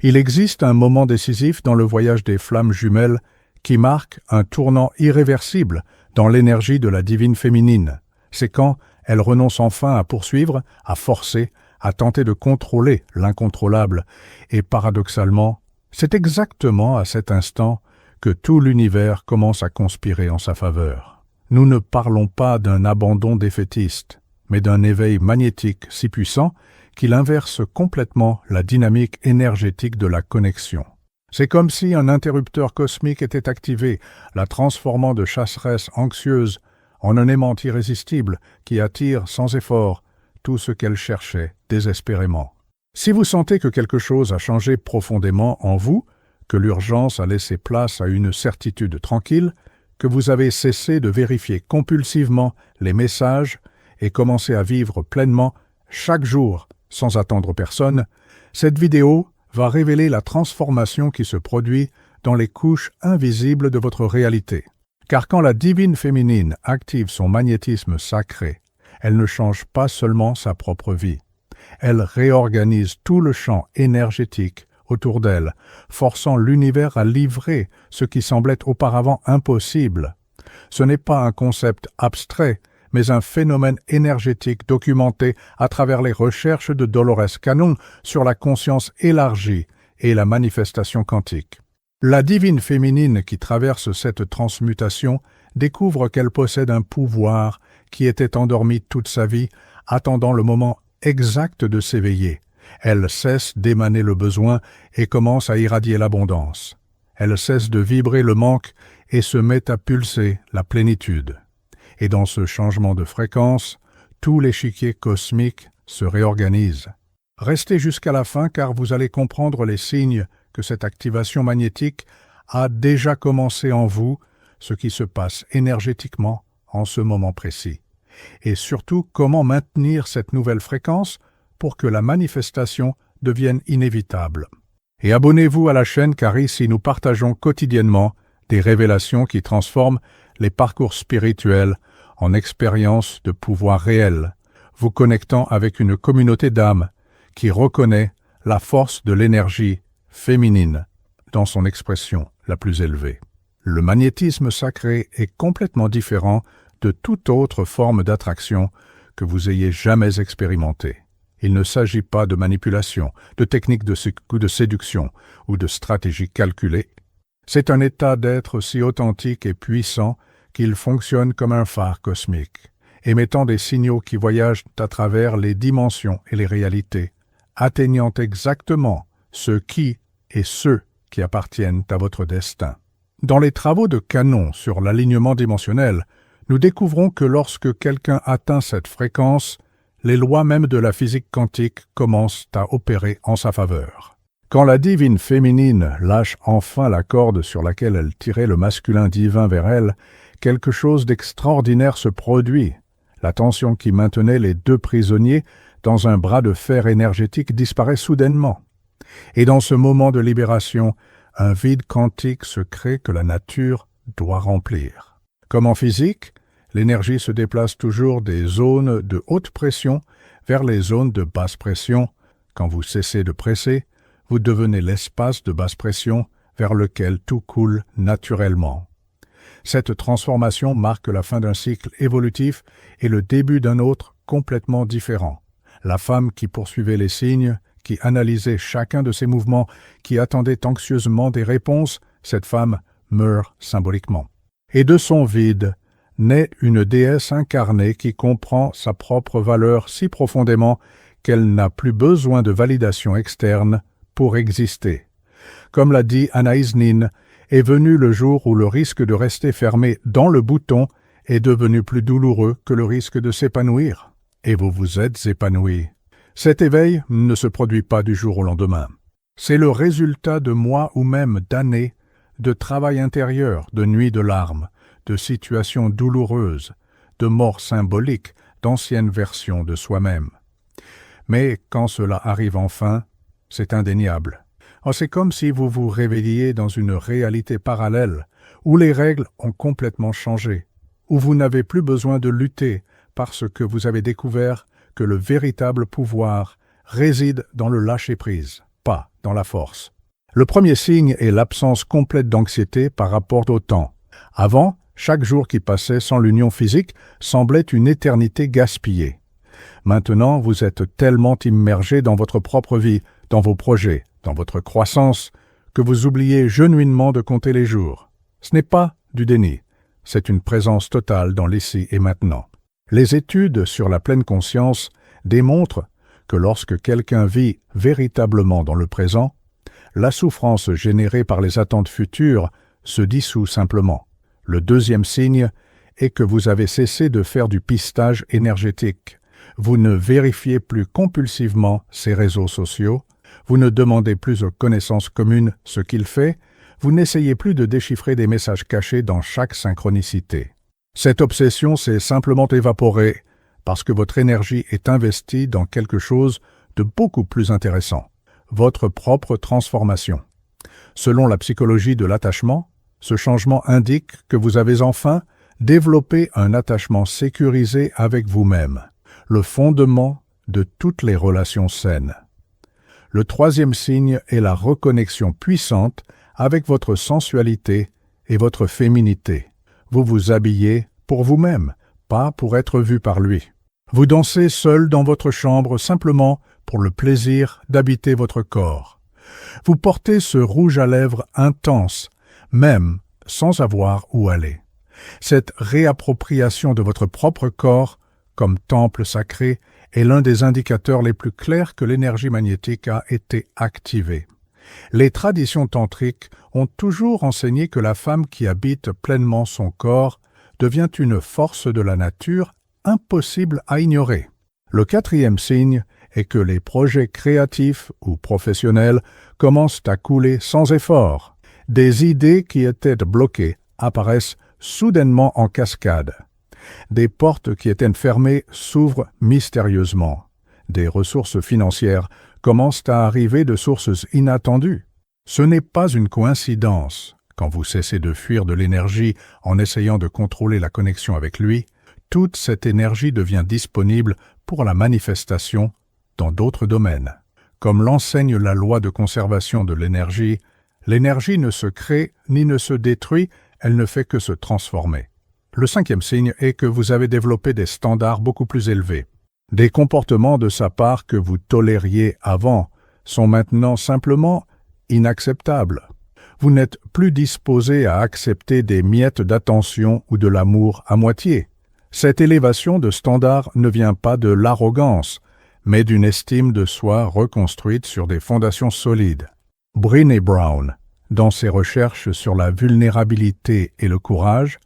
Il existe un moment décisif dans le voyage des flammes jumelles qui marque un tournant irréversible dans l'énergie de la divine féminine. C'est quand elle renonce enfin à poursuivre, à forcer, à tenter de contrôler l'incontrôlable. Et paradoxalement, c'est exactement à cet instant que tout l'univers commence à conspirer en sa faveur. Nous ne parlons pas d'un abandon défaitiste, mais d'un éveil magnétique si puissant qu'il inverse complètement la dynamique énergétique de la connexion. C'est comme si un interrupteur cosmique était activé, la transformant de chasseresse anxieuse en un aimant irrésistible qui attire sans effort tout ce qu'elle cherchait désespérément. Si vous sentez que quelque chose a changé profondément en vous, que l'urgence a laissé place à une certitude tranquille, que vous avez cessé de vérifier compulsivement les messages et commencé à vivre pleinement chaque jour sans attendre personne, cette vidéo va révéler la transformation qui se produit dans les couches invisibles de votre réalité. Car quand la divine féminine active son magnétisme sacré, elle ne change pas seulement sa propre vie. Elle réorganise tout le champ énergétique autour d'elle, forçant l'univers à livrer ce qui semblait auparavant impossible. Ce n'est pas un concept abstrait, mais un phénomène énergétique documenté à travers les recherches de Dolores Cannon sur la conscience élargie et la manifestation quantique. La divine féminine qui traverse cette transmutation découvre qu'elle possède un pouvoir qui était endormi toute sa vie, attendant le moment exact de s'éveiller. Elle cesse d'émaner le besoin et commence à irradier l'abondance. Elle cesse de vibrer le manque et se met à pulser la plénitude. Et dans ce changement de fréquence, tout l'échiquier cosmique se réorganise. Restez jusqu'à la fin car vous allez comprendre les signes que cette activation magnétique a déjà commencé en vous, ce qui se passe énergétiquement en ce moment précis. Et surtout, comment maintenir cette nouvelle fréquence pour que la manifestation devienne inévitable. Et abonnez-vous à la chaîne car ici nous partageons quotidiennement des révélations qui transforment les parcours spirituels en expériences de pouvoir réel, vous connectant avec une communauté d'âmes qui reconnaît la force de l'énergie féminine dans son expression la plus élevée. Le magnétisme sacré est complètement différent de toute autre forme d'attraction que vous ayez jamais expérimentée. Il ne s'agit pas de manipulation, de techniques de séduction ou de stratégies calculées. C'est un état d'être si authentique et puissant qu'il fonctionne comme un phare cosmique, émettant des signaux qui voyagent à travers les dimensions et les réalités, atteignant exactement ce qui et ceux qui appartiennent à votre destin. Dans les travaux de Cannon sur l'alignement dimensionnel, nous découvrons que lorsque quelqu'un atteint cette fréquence, les lois même de la physique quantique commencent à opérer en sa faveur. Quand la divine féminine lâche enfin la corde sur laquelle elle tirait le masculin divin vers elle, quelque chose d'extraordinaire se produit. La tension qui maintenait les deux prisonniers dans un bras de fer énergétique disparaît soudainement. Et dans ce moment de libération, un vide quantique se crée que la nature doit remplir. Comme en physique, l'énergie se déplace toujours des zones de haute pression vers les zones de basse pression. Quand vous cessez de presser, vous devenez l'espace de basse pression vers lequel tout coule naturellement. Cette transformation marque la fin d'un cycle évolutif et le début d'un autre complètement différent. La femme qui poursuivait les signes, qui analysait chacun de ses mouvements, qui attendait anxieusement des réponses, cette femme meurt symboliquement. Et de son vide, naît une déesse incarnée qui comprend sa propre valeur si profondément qu'elle n'a plus besoin de validation externe pour exister. Comme l'a dit Anaïs Nin, est venu le jour où le risque de rester fermé dans le bouton est devenu plus douloureux que le risque de s'épanouir. Et vous vous êtes épanoui. Cet éveil ne se produit pas du jour au lendemain. C'est le résultat de mois ou même d'années de travail intérieur, de nuits de larmes, de situations douloureuses, de morts symboliques, d'anciennes versions de soi-même. Mais quand cela arrive enfin, c'est indéniable. C'est comme si vous vous réveilliez dans une réalité parallèle, où les règles ont complètement changé, où vous n'avez plus besoin de lutter parce que vous avez découvert que le véritable pouvoir réside dans le lâcher-prise, pas dans la force. Le premier signe est l'absence complète d'anxiété par rapport au temps. Avant, chaque jour qui passait sans l'union physique semblait une éternité gaspillée. Maintenant, vous êtes tellement immergé dans votre propre vie, dans vos projets, dans votre croissance, que vous oubliez genuinement de compter les jours. Ce n'est pas du déni, c'est une présence totale dans l'ici et maintenant. Les études sur la pleine conscience démontrent que lorsque quelqu'un vit véritablement dans le présent, la souffrance générée par les attentes futures se dissout simplement. Le deuxième signe est que vous avez cessé de faire du pistage énergétique. Vous ne vérifiez plus compulsivement ces réseaux sociaux, vous ne demandez plus aux connaissances communes ce qu'il fait, vous n'essayez plus de déchiffrer des messages cachés dans chaque synchronicité. Cette obsession s'est simplement évaporée parce que votre énergie est investie dans quelque chose de beaucoup plus intéressant, votre propre transformation. Selon la psychologie de l'attachement, ce changement indique que vous avez enfin développé un attachement sécurisé avec vous-même, le fondement de toutes les relations saines. Le troisième signe est la reconnexion puissante avec votre sensualité et votre féminité. Vous vous habillez pour vous-même, pas pour être vu par lui. Vous dansez seul dans votre chambre simplement pour le plaisir d'habiter votre corps. Vous portez ce rouge à lèvres intense, même sans avoir où aller. Cette réappropriation de votre propre corps comme temple sacré est l'un des indicateurs les plus clairs que l'énergie magnétique a été activée. Les traditions tantriques ont toujours enseigné que la femme qui habite pleinement son corps devient une force de la nature impossible à ignorer. Le quatrième signe est que les projets créatifs ou professionnels commencent à couler sans effort. Des idées qui étaient bloquées apparaissent soudainement en cascade. Des portes qui étaient fermées s'ouvrent mystérieusement. Des ressources financières commencent à arriver de sources inattendues. Ce n'est pas une coïncidence. Quand vous cessez de fuir de l'énergie en essayant de contrôler la connexion avec lui, toute cette énergie devient disponible pour la manifestation dans d'autres domaines. Comme l'enseigne la loi de conservation de l'énergie ne se crée ni ne se détruit, elle ne fait que se transformer. Le cinquième signe est que vous avez développé des standards beaucoup plus élevés. Des comportements de sa part que vous tolériez avant sont maintenant simplement inacceptables. Vous n'êtes plus disposé à accepter des miettes d'attention ou de l'amour à moitié. Cette élévation de standards ne vient pas de l'arrogance, mais d'une estime de soi reconstruite sur des fondations solides. Brené Brown, dans ses recherches sur la vulnérabilité et le courage,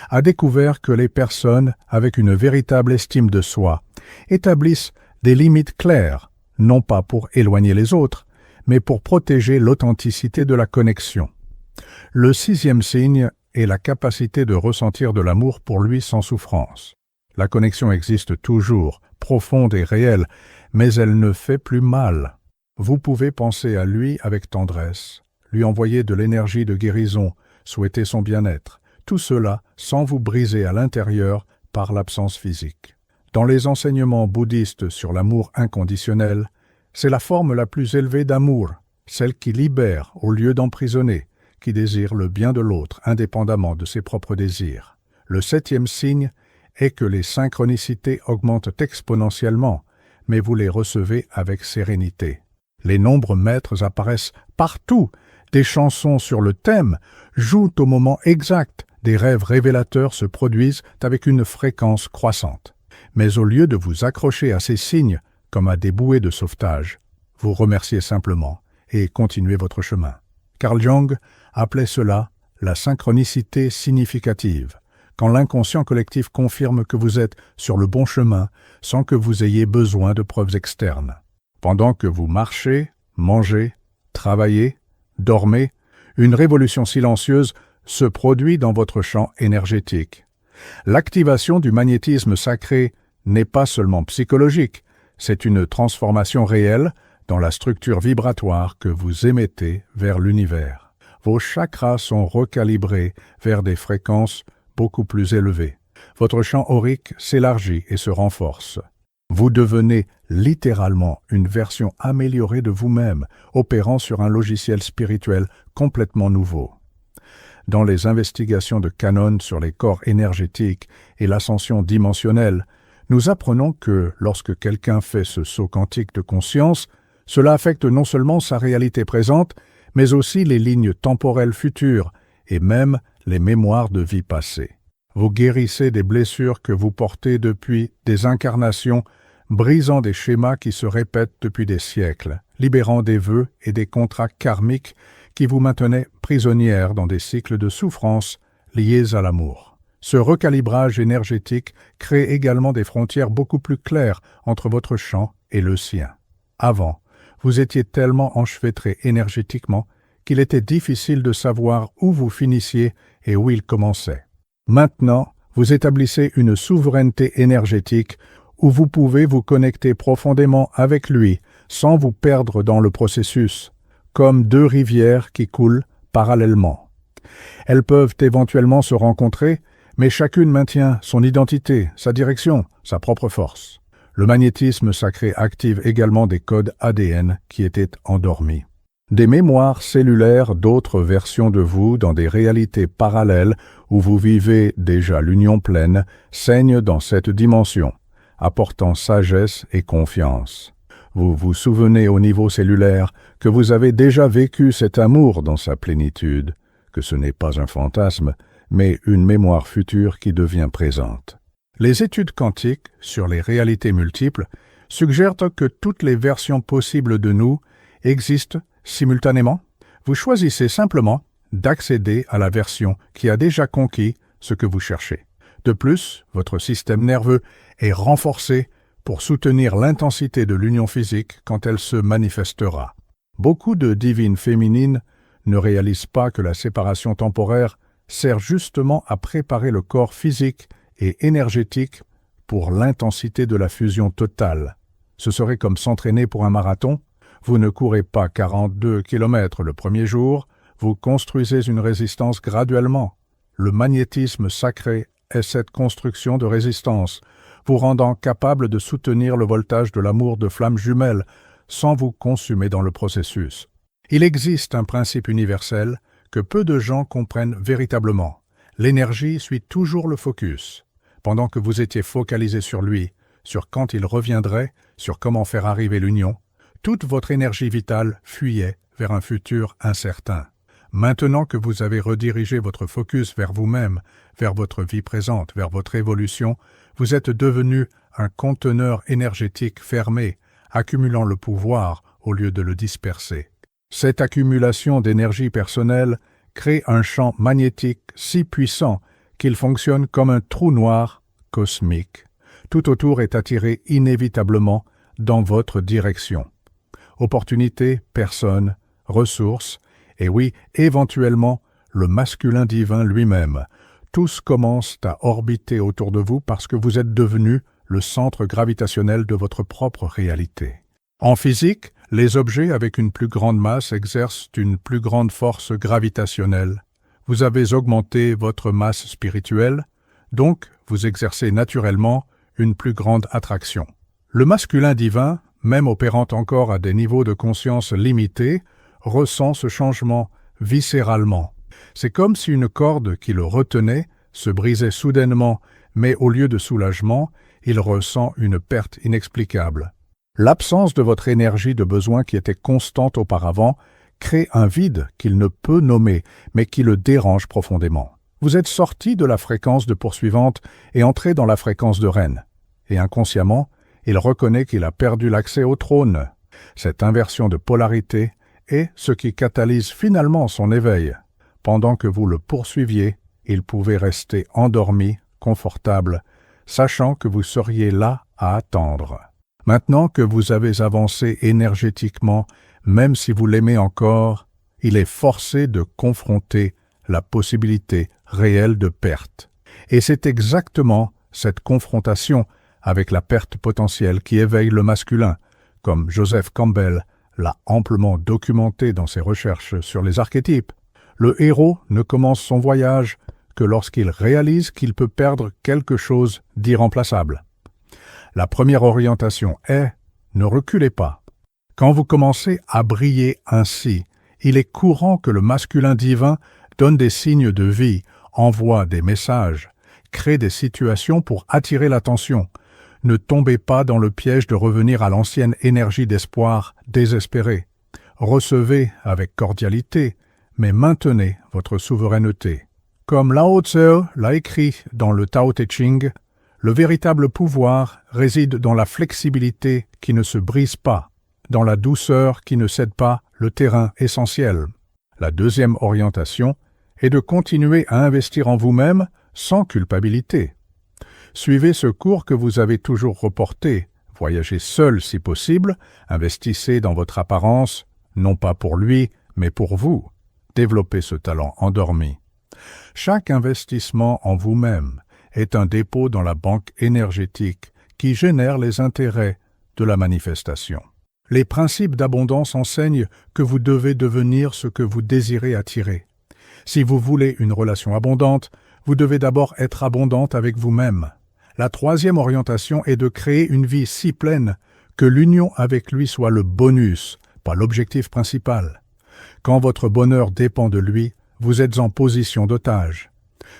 a découvert que les personnes avec une véritable estime de soi établissent des limites claires, non pas pour éloigner les autres, mais pour protéger l'authenticité de la connexion. Le sixième signe est la capacité de ressentir de l'amour pour lui sans souffrance. La connexion existe toujours, profonde et réelle, mais elle ne fait plus mal. Vous pouvez penser à lui avec tendresse, lui envoyer de l'énergie de guérison, souhaiter son bien-être, tout cela sans vous briser à l'intérieur par l'absence physique. Dans les enseignements bouddhistes sur l'amour inconditionnel, c'est la forme la plus élevée d'amour, celle qui libère au lieu d'emprisonner, qui désire le bien de l'autre indépendamment de ses propres désirs. Le septième signe est que les synchronicités augmentent exponentiellement, mais vous les recevez avec sérénité. Les nombres maîtres apparaissent partout, des chansons sur le thème jouent au moment exact, des rêves révélateurs se produisent avec une fréquence croissante. Mais au lieu de vous accrocher à ces signes comme à des bouées de sauvetage, vous remerciez simplement et continuez votre chemin. Carl Jung appelait cela la synchronicité significative, quand l'inconscient collectif confirme que vous êtes sur le bon chemin sans que vous ayez besoin de preuves externes. Pendant que vous marchez, mangez, travaillez, dormez, une révolution silencieuse se produit dans votre champ énergétique. L'activation du magnétisme sacré n'est pas seulement psychologique, c'est une transformation réelle dans la structure vibratoire que vous émettez vers l'univers. Vos chakras sont recalibrés vers des fréquences beaucoup plus élevées. Votre champ aurique s'élargit et se renforce. Vous devenez littéralement une version améliorée de vous-même, opérant sur un logiciel spirituel complètement nouveau. Dans les investigations de Canon sur les corps énergétiques et l'ascension dimensionnelle, nous apprenons que lorsque quelqu'un fait ce saut quantique de conscience, cela affecte non seulement sa réalité présente, mais aussi les lignes temporelles futures et même les mémoires de vie passée. Vous guérissez des blessures que vous portez depuis des incarnations, brisant des schémas qui se répètent depuis des siècles, libérant des vœux et des contrats karmiques qui vous maintenaient prisonnière dans des cycles de souffrance liés à l'amour. Ce recalibrage énergétique crée également des frontières beaucoup plus claires entre votre champ et le sien. Avant, vous étiez tellement enchevêtré énergétiquement qu'il était difficile de savoir où vous finissiez et où il commençait. Maintenant, vous établissez une souveraineté énergétique où vous pouvez vous connecter profondément avec lui sans vous perdre dans le processus, comme deux rivières qui coulent parallèlement. Elles peuvent éventuellement se rencontrer, mais chacune maintient son identité, sa direction, sa propre force. Le magnétisme sacré active également des codes ADN qui étaient endormis. Des mémoires cellulaires d'autres versions de vous dans des réalités parallèles où vous vivez déjà l'union pleine saignent dans cette dimension, apportant sagesse et confiance. Vous vous souvenez au niveau cellulaire que vous avez déjà vécu cet amour dans sa plénitude, que ce n'est pas un fantasme, mais une mémoire future qui devient présente. Les études quantiques sur les réalités multiples suggèrent que toutes les versions possibles de nous existent simultanément. Vous choisissez simplement d'accéder à la version qui a déjà conquis ce que vous cherchez. De plus, votre système nerveux est renforcé pour soutenir l'intensité de l'union physique quand elle se manifestera. Beaucoup de divines féminines ne réalisent pas que la séparation temporaire sert justement à préparer le corps physique et énergétique pour l'intensité de la fusion totale. Ce serait comme s'entraîner pour un marathon. Vous ne courez pas 42 km le premier jour, vous construisez une résistance graduellement. Le magnétisme sacré est cette construction de résistance, vous rendant capable de soutenir le voltage de l'amour de flammes jumelles sans vous consumer dans le processus. Il existe un principe universel que peu de gens comprennent véritablement. L'énergie suit toujours le focus. Pendant que vous étiez focalisé sur lui, sur quand il reviendrait, sur comment faire arriver l'union, toute votre énergie vitale fuyait vers un futur incertain. Maintenant que vous avez redirigé votre focus vers vous-même, vers votre vie présente, vers votre évolution, vous êtes devenu un conteneur énergétique fermé, accumulant le pouvoir au lieu de le disperser. Cette accumulation d'énergie personnelle crée un champ magnétique si puissant qu'il fonctionne comme un trou noir cosmique. Tout autour est attiré inévitablement dans votre direction. Opportunités, personnes, ressources, et oui, éventuellement, le masculin divin lui-même. Tous commencent à orbiter autour de vous parce que vous êtes devenu le centre gravitationnel de votre propre réalité. En physique, les objets avec une plus grande masse exercent une plus grande force gravitationnelle. Vous avez augmenté votre masse spirituelle, donc vous exercez naturellement une plus grande attraction. Le masculin divin, même opérant encore à des niveaux de conscience limités, ressent ce changement viscéralement. C'est comme si une corde qui le retenait se brisait soudainement, mais au lieu de soulagement, il ressent une perte inexplicable. L'absence de votre énergie de besoin qui était constante auparavant crée un vide qu'il ne peut nommer, mais qui le dérange profondément. Vous êtes sorti de la fréquence de poursuivante et entré dans la fréquence de reine. Et inconsciemment, il reconnaît qu'il a perdu l'accès au trône. Cette inversion de polarité est ce qui catalyse finalement son éveil. Pendant que vous le poursuiviez, il pouvait rester endormi, confortable, sachant que vous seriez là à attendre. Maintenant que vous avez avancé énergétiquement, même si vous l'aimez encore, il est forcé de confronter la possibilité réelle de perte. Et c'est exactement cette confrontation avec la perte potentielle qui éveille le masculin, comme Joseph Campbell l'a amplement documenté dans ses recherches sur les archétypes. Le héros ne commence son voyage que lorsqu'il réalise qu'il peut perdre quelque chose d'irremplaçable. La première orientation est « ne reculez pas ». Quand vous commencez à briller ainsi, il est courant que le masculin divin donne des signes de vie, envoie des messages, crée des situations pour attirer l'attention. Ne tombez pas dans le piège de revenir à l'ancienne énergie d'espoir désespérée. Recevez avec cordialité, mais maintenez votre souveraineté. Comme Lao Tse l'a écrit dans le Tao Te Ching, le véritable pouvoir réside dans la flexibilité qui ne se brise pas, dans la douceur qui ne cède pas le terrain essentiel. La deuxième orientation est de continuer à investir en vous-même sans culpabilité. Suivez ce cours que vous avez toujours reporté, voyagez seul si possible, investissez dans votre apparence, non pas pour lui, mais pour vous. Développez ce talent endormi. Chaque investissement en vous-même est un dépôt dans la banque énergétique qui génère les intérêts de la manifestation. Les principes d'abondance enseignent que vous devez devenir ce que vous désirez attirer. Si vous voulez une relation abondante, vous devez d'abord être abondante avec vous-même. La troisième orientation est de créer une vie si pleine que l'union avec lui soit le bonus, pas l'objectif principal. Quand votre bonheur dépend de lui, vous êtes en position d'otage.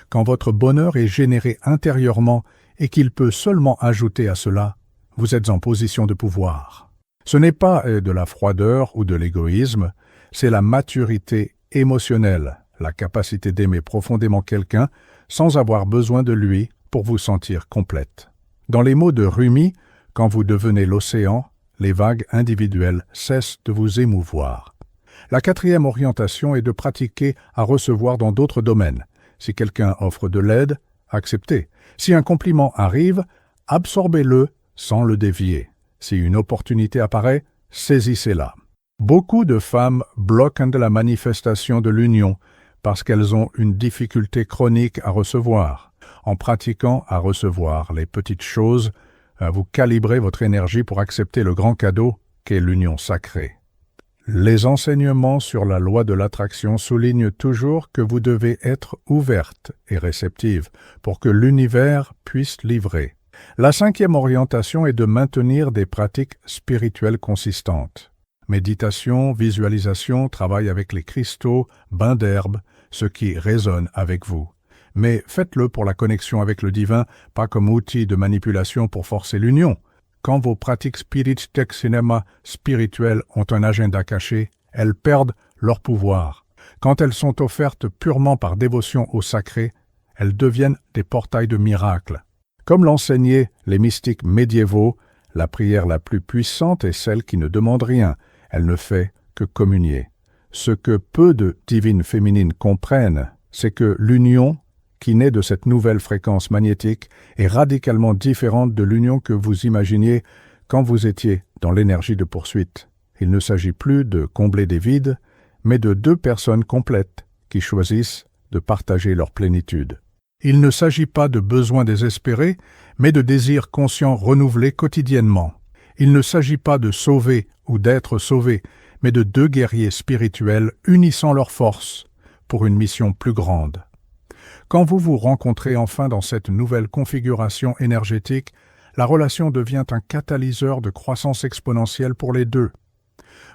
Quand votre bonheur est généré intérieurement et qu'il peut seulement ajouter à cela, vous êtes en position de pouvoir. Ce n'est pas de la froideur ou de l'égoïsme, c'est la maturité émotionnelle, la capacité d'aimer profondément quelqu'un sans avoir besoin de lui pour vous sentir complète. Dans les mots de Rumi, quand vous devenez l'océan, les vagues individuelles cessent de vous émouvoir. La quatrième orientation est de pratiquer à recevoir dans d'autres domaines. Si quelqu'un offre de l'aide, acceptez. Si un compliment arrive, absorbez-le sans le dévier. Si une opportunité apparaît, saisissez-la. Beaucoup de femmes bloquent la manifestation de l'union parce qu'elles ont une difficulté chronique à recevoir. En pratiquant à recevoir les petites choses, vous calibrez votre énergie pour accepter le grand cadeau qu'est l'union sacrée. Les enseignements sur la loi de l'attraction soulignent toujours que vous devez être ouverte et réceptive pour que l'univers puisse livrer. La cinquième orientation est de maintenir des pratiques spirituelles consistantes. Méditation, visualisation, travail avec les cristaux, bain d'herbe, ce qui résonne avec vous. Mais faites-le pour la connexion avec le divin, pas comme outil de manipulation pour forcer l'union. Quand vos pratiques Spirit Tech Cinema spirituelles ont un agenda caché, elles perdent leur pouvoir. Quand elles sont offertes purement par dévotion au sacré, elles deviennent des portails de miracles. Comme l'enseignaient les mystiques médiévaux, la prière la plus puissante est celle qui ne demande rien, elle ne fait que communier. Ce que peu de divines féminines comprennent, c'est que l'union qui naît de cette nouvelle fréquence magnétique est radicalement différente de l'union que vous imaginiez quand vous étiez dans l'énergie de poursuite. Il ne s'agit plus de combler des vides, mais de deux personnes complètes qui choisissent de partager leur plénitude. Il ne s'agit pas de besoins désespérés, mais de désirs conscients renouvelés quotidiennement. Il ne s'agit pas de sauver ou d'être sauvé, mais de deux guerriers spirituels unissant leurs forces pour une mission plus grande. Quand vous vous rencontrez enfin dans cette nouvelle configuration énergétique, la relation devient un catalyseur de croissance exponentielle pour les deux.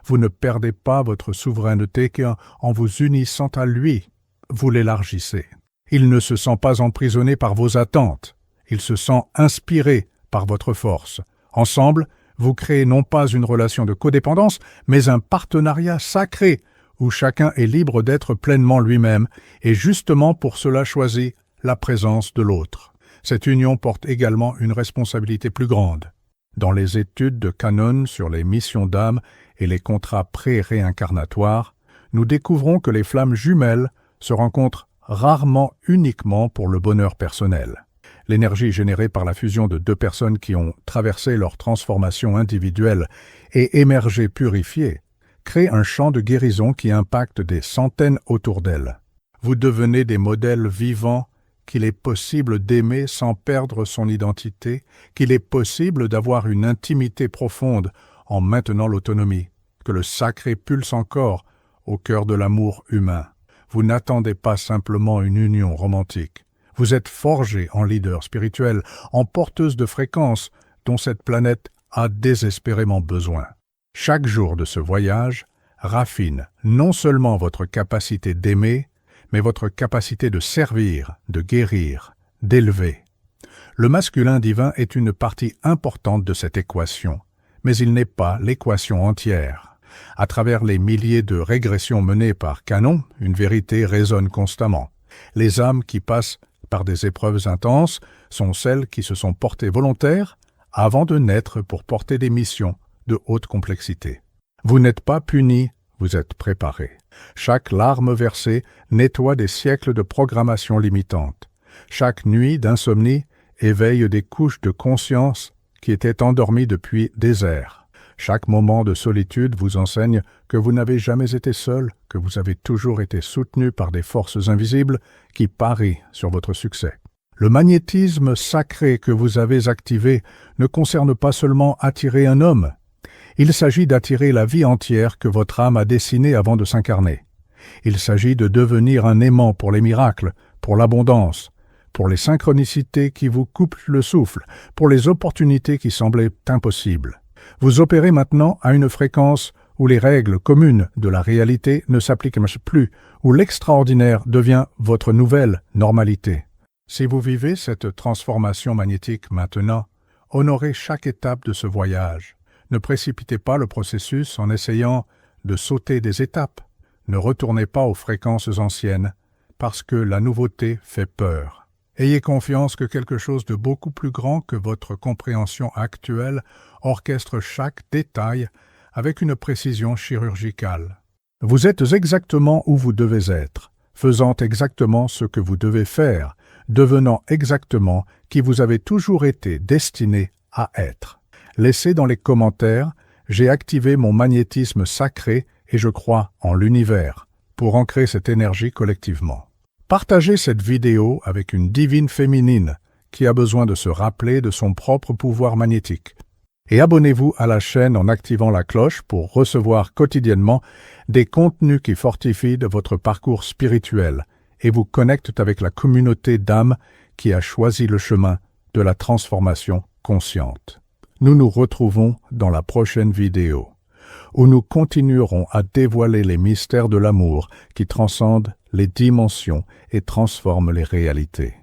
Vous ne perdez pas votre souveraineté qu'en vous unissant à lui, vous l'élargissez. Il ne se sent pas emprisonné par vos attentes, il se sent inspiré par votre force. Ensemble, vous créez non pas une relation de codépendance, mais un partenariat sacré, où chacun est libre d'être pleinement lui-même et justement pour cela choisit la présence de l'autre. Cette union porte également une responsabilité plus grande. Dans les études de Canon sur les missions d'âme et les contrats pré-réincarnatoires, nous découvrons que les flammes jumelles se rencontrent rarement uniquement pour le bonheur personnel. L'énergie générée par la fusion de deux personnes qui ont traversé leur transformation individuelle et émergé purifiées crée un champ de guérison qui impacte des centaines autour d'elles. Vous devenez des modèles vivants qu'il est possible d'aimer sans perdre son identité, qu'il est possible d'avoir une intimité profonde en maintenant l'autonomie, que le sacré pulse encore au cœur de l'amour humain. Vous n'attendez pas simplement une union romantique. Vous êtes forgé en leader spirituel, en porteuse de fréquences dont cette planète a désespérément besoin. Chaque jour de ce voyage raffine non seulement votre capacité d'aimer, mais votre capacité de servir, de guérir, d'élever. Le masculin divin est une partie importante de cette équation, mais il n'est pas l'équation entière. À travers les milliers de régressions menées par Canon, une vérité résonne constamment. Les âmes qui passent par des épreuves intenses sont celles qui se sont portées volontaires avant de naître pour porter des missions de haute complexité. Vous n'êtes pas punis, vous êtes préparés. Chaque larme versée nettoie des siècles de programmation limitante. Chaque nuit d'insomnie éveille des couches de conscience qui étaient endormies depuis des ères. Chaque moment de solitude vous enseigne que vous n'avez jamais été seul, que vous avez toujours été soutenu par des forces invisibles qui parient sur votre succès. Le magnétisme sacré que vous avez activé ne concerne pas seulement attirer un homme. Il s'agit d'attirer la vie entière que votre âme a dessinée avant de s'incarner. Il s'agit de devenir un aimant pour les miracles, pour l'abondance, pour les synchronicités qui vous coupent le souffle, pour les opportunités qui semblaient impossibles. Vous opérez maintenant à une fréquence où les règles communes de la réalité ne s'appliquent plus, où l'extraordinaire devient votre nouvelle normalité. Si vous vivez cette transformation magnétique maintenant, honorez chaque étape de ce voyage. Ne précipitez pas le processus en essayant de sauter des étapes. Ne retournez pas aux fréquences anciennes, parce que la nouveauté fait peur. Ayez confiance que quelque chose de beaucoup plus grand que votre compréhension actuelle orchestre chaque détail avec une précision chirurgicale. Vous êtes exactement où vous devez être, faisant exactement ce que vous devez faire, devenant exactement qui vous avez toujours été destiné à être. Laissez dans les commentaires « J'ai activé mon magnétisme sacré et je crois en l'univers » pour ancrer cette énergie collectivement. Partagez cette vidéo avec une divine féminine qui a besoin de se rappeler de son propre pouvoir magnétique. Et abonnez-vous à la chaîne en activant la cloche pour recevoir quotidiennement des contenus qui fortifient votre parcours spirituel et vous connectent avec la communauté d'âmes qui a choisi le chemin de la transformation consciente. Nous nous retrouvons dans la prochaine vidéo, où nous continuerons à dévoiler les mystères de l'amour qui transcendent les dimensions et transforment les réalités.